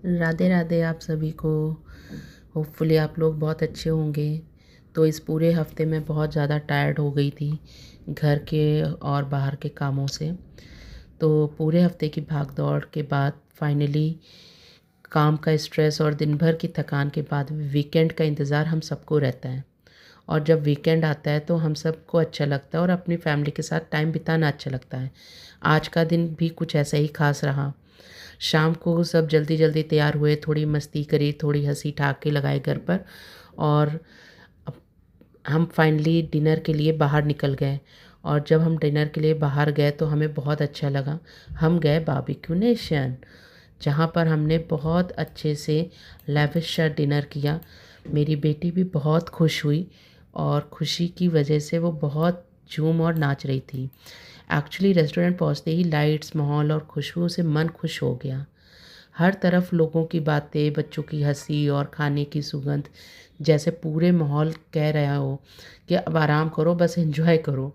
राधे राधे आप सभी को। होपफुली आप लोग बहुत अच्छे होंगे। तो इस पूरे हफ्ते में बहुत ज़्यादा टायर्ड हो गई थी घर के और बाहर के कामों से। तो पूरे हफ्ते की भाग दौड़ के बाद फाइनली काम का स्ट्रेस और दिन भर की थकान के बाद वीकेंड का इंतज़ार हम सबको रहता है। और जब वीकेंड आता है तो हम सबको अच्छा लगता है और अपनी फैमिली के साथ टाइम बिताना अच्छा लगता है। आज का दिन भी कुछ ऐसा ही खास रहा। शाम को सब जल्दी जल्दी तैयार हुए, थोड़ी मस्ती करी, थोड़ी हंसी ठहाके लगाए घर पर। और अब हम फाइनली डिनर के लिए बाहर निकल गए। और जब हम डिनर के लिए बाहर गए तो हमें बहुत अच्छा लगा। हम गए बारबेक्यू नेशन, जहाँ पर हमने बहुत अच्छे से लेविश डिनर किया। मेरी बेटी भी बहुत खुश हुई और खुशी की वजह से वो बहुत झूम और नाच रही थी। एक्चुअली रेस्टोरेंट पहुंचते ही लाइट्स, माहौल और खुशबू से मन खुश हो गया। हर तरफ लोगों की बातें, बच्चों की हंसी और खाने की सुगंध, जैसे पूरे माहौल कह रहा हो कि अब आराम करो, बस एंजॉय करो।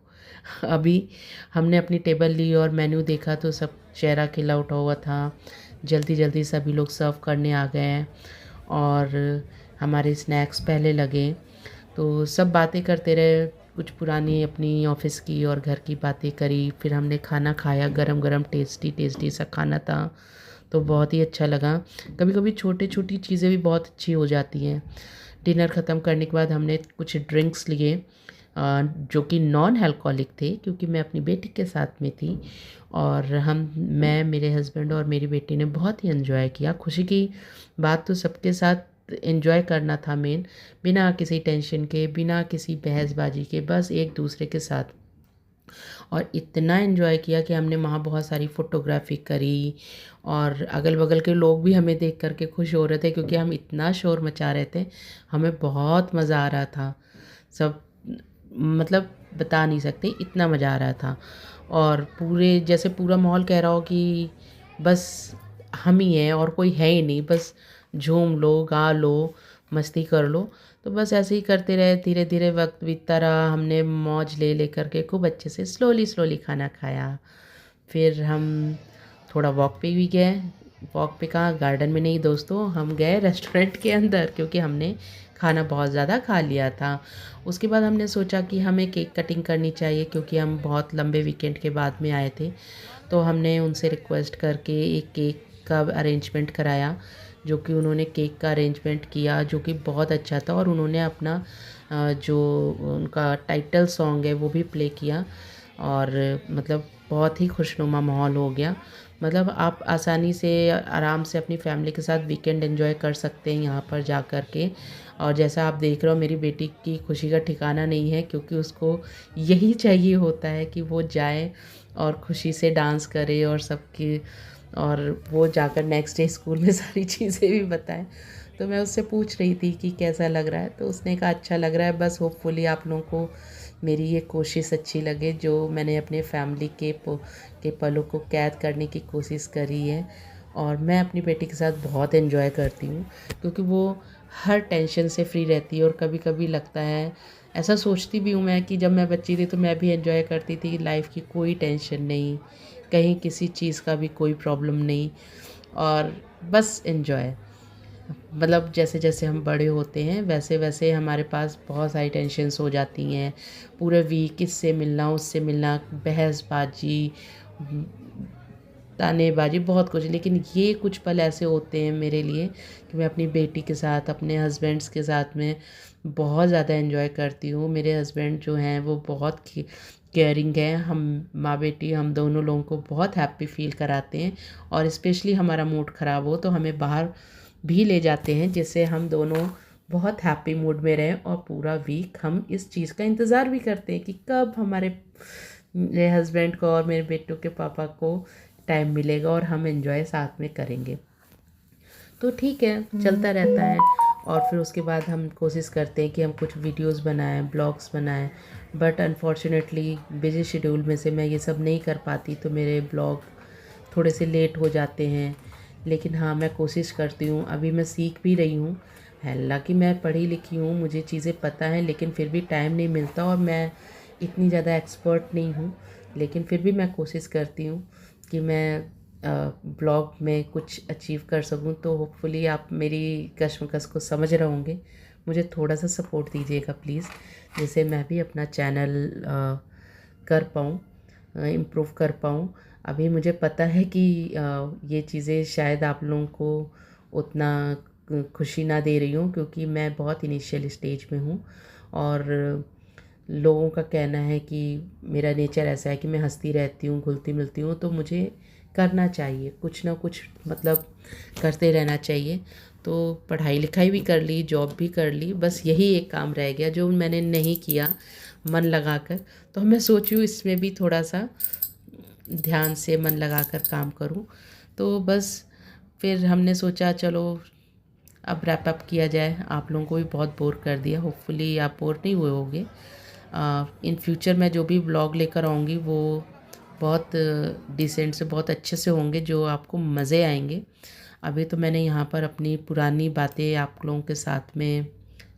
अभी हमने अपनी टेबल ली और मेन्यू देखा तो सब चेहरा खिला उठा हुआ था। जल्दी जल्दी सभी लोग सर्व करने आ गए हैं और हमारे स्नैक्स पहले लगे। तो सब बातें करते रहे, कुछ पुरानी अपनी ऑफ़िस की और घर की बातें करी। फिर हमने खाना खाया, गरम गरम टेस्टी टेस्टी सा खाना था, तो बहुत ही अच्छा लगा। कभी कभी छोटी छोटी चीज़ें भी बहुत अच्छी हो जाती हैं। डिनर ख़त्म करने के बाद हमने कुछ ड्रिंक्स लिए, जो कि नॉन अल्कोहलिक थे, क्योंकि मैं अपनी बेटी के साथ में थी। और मैं, मेरे हस्बैंड और मेरी बेटी ने बहुत ही एंजॉय किया। खुशी की बात तो सबके साथ एंजॉय करना था मेन, बिना किसी टेंशन के, बिना किसी बहसबाजी के, बस एक दूसरे के साथ। और इतना एंजॉय किया कि हमने वहाँ बहुत सारी फ़ोटोग्राफी करी। और अगल बगल के लोग भी हमें देख कर के खुश हो रहे थे, क्योंकि हम इतना शोर मचा रहे थे। हमें बहुत मज़ा आ रहा था। सब, मतलब बता नहीं सकते, इतना मज़ा आ रहा था। और पूरे, जैसे पूरा माहौल कह रहा हो कि बस हम ही हैं और कोई है ही नहीं, बस झूम लो, गा लो, मस्ती कर लो। तो बस ऐसे ही करते रहे, धीरे धीरे वक्त बीतता रहा। हमने मौज ले ले करके खूब अच्छे से स्लोली स्लोली खाना खाया। फिर हम थोड़ा वॉक पे भी गए। वॉक पे कहाँ, गार्डन में नहीं दोस्तों, हम गए रेस्टोरेंट के अंदर, क्योंकि हमने खाना बहुत ज़्यादा खा लिया था। उसके बाद हमने सोचा कि हमें केक कटिंग करनी चाहिए, क्योंकि हम बहुत लंबे वीकेंड के बाद में आए थे। तो हमने उनसे रिक्वेस्ट करके एक केक का अरेंजमेंट कराया, जो कि उन्होंने केक का अरेंजमेंट किया, जो कि बहुत अच्छा था। और उन्होंने अपना जो उनका टाइटल सॉन्ग है वो भी प्ले किया। और मतलब बहुत ही खुशनुमा माहौल हो गया। मतलब आप आसानी से, आराम से अपनी फैमिली के साथ वीकेंड एंजॉय कर सकते हैं यहाँ पर जा कर के। और जैसा आप देख रहे हो, मेरी बेटी की खुशी का ठिकाना नहीं है, क्योंकि उसको यही चाहिए होता है कि वो जाए और खुशी से डांस करे और सबकी, और वो जाकर नेक्स्ट डे स्कूल में सारी चीज़ें भी बताएं। तो मैं उससे पूछ रही थी कि कैसा लग रहा है, तो उसने कहा अच्छा लग रहा है। बस होपफुली आप लोगों को मेरी ये कोशिश अच्छी लगे, जो मैंने अपने फैमिली के पलों को कैद करने की कोशिश करी है। और मैं अपनी बेटी के साथ बहुत एंजॉय करती हूँ, क्योंकि वो हर टेंशन से फ्री रहती है। और कभी कभी लगता है, ऐसा सोचती भी हूँ मैं, कि जब मैं बच्ची थी तो मैं भी एंजॉय करती थी, लाइफ की कोई टेंशन नहीं, कहीं किसी चीज़ का भी कोई प्रॉब्लम नहीं, और बस एंजॉय। मतलब जैसे जैसे हम बड़े होते हैं वैसे वैसे हमारे पास बहुत सारी टेंशन्स हो जाती हैं। पूरे वीक इससे मिलना, उससे मिलना, बहसबाजी, तानेबाजी, बहुत कुछ। लेकिन ये कुछ पल ऐसे होते हैं मेरे लिए कि मैं अपनी बेटी के साथ, अपने हस्बैंड्स के साथ में बहुत ज़्यादा एंजॉय करती हूँ। मेरे हस्बैंड जो हैं वो बहुत केयरिंग हैं। हम माँ बेटी, हम दोनों लोगों को बहुत हैप्पी फील कराते हैं। और स्पेशली हमारा मूड ख़राब हो तो हमें बाहर भी ले जाते हैं, जिससे हम दोनों बहुत हैप्पी मूड में रहें। और पूरा वीक हम इस चीज़ का इंतज़ार भी करते हैं कि कब हमारे, मेरे हस्बैंड को और मेरे बेटों के पापा को टाइम मिलेगा और हम एंजॉय साथ में करेंगे। तो ठीक है, चलता रहता है। और फिर उसके बाद हम कोशिश करते हैं कि हम कुछ वीडियोस बनाएं, ब्लॉग्स बनाएं। बट अनफॉर्चुनेटली बिजी शेड्यूल में से मैं ये सब नहीं कर पाती, तो मेरे ब्लॉग थोड़े से लेट हो जाते हैं। लेकिन हाँ, मैं कोशिश करती हूँ। अभी मैं सीख भी रही हूँ। हालांकि मैं पढ़ी लिखी हूँ, मुझे चीज़ें पता हैं, लेकिन फिर भी टाइम नहीं मिलता। और मैं इतनी ज़्यादा एक्सपर्ट नहीं हूँ, लेकिन फिर भी मैं कोशिश करती हूँ कि मैं ब्लॉग में कुछ अचीव कर सकूं, तो होपफुली आप मेरी कश्मकश को समझ रहे होंगे। मुझे थोड़ा सा सपोर्ट दीजिएगा प्लीज़, जिससे मैं भी अपना चैनल कर पाऊँ, इम्प्रूव कर पाऊँ। अभी मुझे पता है कि ये चीज़ें शायद आप लोगों को उतना खुशी ना दे रही हूँ, क्योंकि मैं बहुत इनिशियल स्टेज में हूँ और लोगों का कहना है कि मेरा नेचर ऐसा है कि मैं हंसती रहती हूँ, घुलती मिलती हूँ, तो मुझे करना चाहिए कुछ ना कुछ, मतलब करते रहना चाहिए। तो पढ़ाई लिखाई भी कर ली, जॉब भी कर ली, बस यही एक काम रह गया जो मैंने नहीं किया मन लगाकर। तो मैं सोची हूँ इसमें भी थोड़ा सा ध्यान से मन लगाकर काम करूँ। तो बस फिर हमने सोचा चलो अब रैप अप किया जाए। आप लोगों को भी बहुत बोर कर दिया, होपफुली आप बोर नहीं हुए होंगे। इन फ्यूचर मैं जो भी ब्लॉग लेकर आऊँगी वो बहुत डिसेंट से, बहुत अच्छे से होंगे, जो आपको मज़े आएंगे। अभी तो मैंने यहाँ पर अपनी पुरानी बातें आप लोगों के साथ में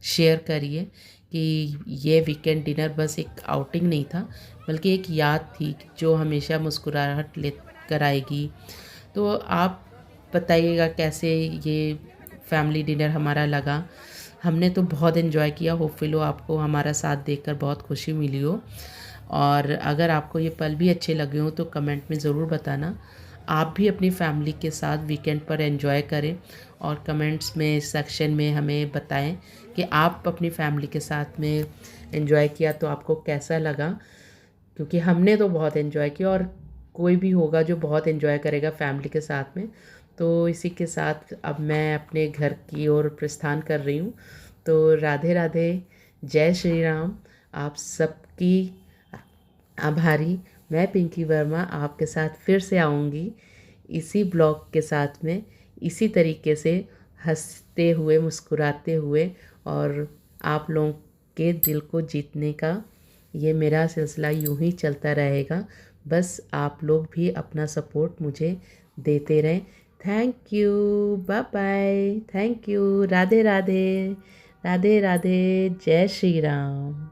शेयर करी है कि ये वीकेंड डिनर बस एक आउटिंग नहीं था, बल्कि एक याद थी जो हमेशा मुस्कुराहट ले कर आएगी। तो आप बताइएगा कैसे ये फैमिली डिनर हमारा लगा। हमने तो बहुत एंजॉय किया, होपफुली आपको हमारा साथ देखकर बहुत खुशी मिली हो। और अगर आपको ये पल भी अच्छे लगे हों तो कमेंट में ज़रूर बताना। आप भी अपनी फैमिली के साथ वीकेंड पर एंजॉय करें और कमेंट्स में सेक्शन में हमें बताएं कि आप अपनी फैमिली के साथ में एंजॉय किया तो आपको कैसा लगा, क्योंकि हमने तो बहुत एंजॉय किया और कोई भी होगा जो बहुत एंजॉय करेगा फैमिली के साथ में। तो इसी के साथ अब मैं अपने घर की ओर प्रस्थान कर रही हूँ। तो राधे राधे, जय श्री राम। आप सबकी आभारी। मैं पिंकी वर्मा आपके साथ फिर से आऊँगी इसी ब्लॉग के साथ में, इसी तरीके से हंसते हुए, मुस्कुराते हुए, और आप लोगों के दिल को जीतने का ये मेरा सिलसिला यूं ही चलता रहेगा। बस आप लोग भी अपना सपोर्ट मुझे देते रहें। Thank you, bye bye, thank you, Radhe Radhe, Radhe Radhe, जय श्री राम।